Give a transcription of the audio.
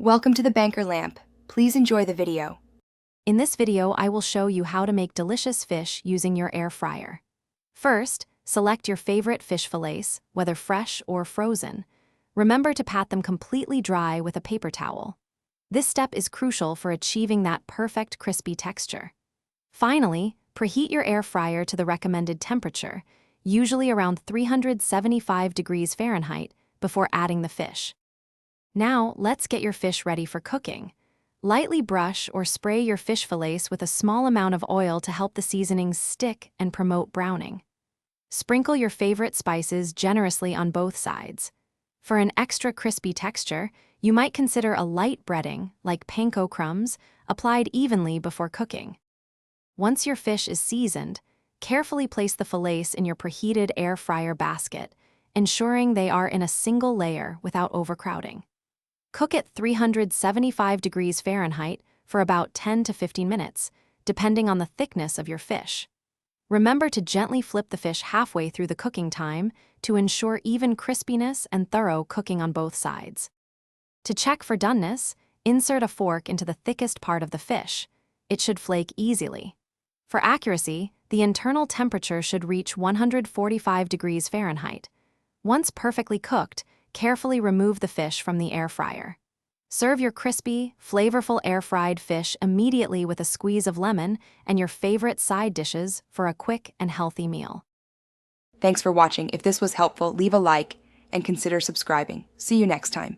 Welcome to the Banker Lamp. Please enjoy the video. In this video, I will show you how to make delicious fish using your air fryer. First, select your favorite fish fillets, whether fresh or frozen. Remember to pat them completely dry with a paper towel. This step is crucial for achieving that perfect crispy texture. Finally, preheat your air fryer to the recommended temperature, usually around 375 degrees Fahrenheit, before adding the fish. Now, let's get your fish ready for cooking. Lightly brush or spray your fish fillets with a small amount of oil to help the seasonings stick and promote browning. Sprinkle your favorite spices generously on both sides. For an extra crispy texture, you might consider a light breading, like panko crumbs, applied evenly before cooking. Once your fish is seasoned, carefully place the fillets in your preheated air fryer basket, ensuring they are in a single layer without overcrowding. Cook at 375 degrees Fahrenheit for about 10 to 15 minutes, depending on the thickness of your fish. Remember to gently flip the fish halfway through the cooking time to ensure even crispiness and thorough cooking on both sides. To check for doneness, insert a fork into the thickest part of the fish. It should flake easily. For accuracy, the internal temperature should reach 145 degrees Fahrenheit. Once perfectly cooked, carefully remove the fish from the air fryer. Serve your crispy, flavorful air-fried fish immediately with a squeeze of lemon and your favorite side dishes for a quick and healthy meal. Thanks for watching. If this was helpful, leave a like and consider subscribing. See you next time.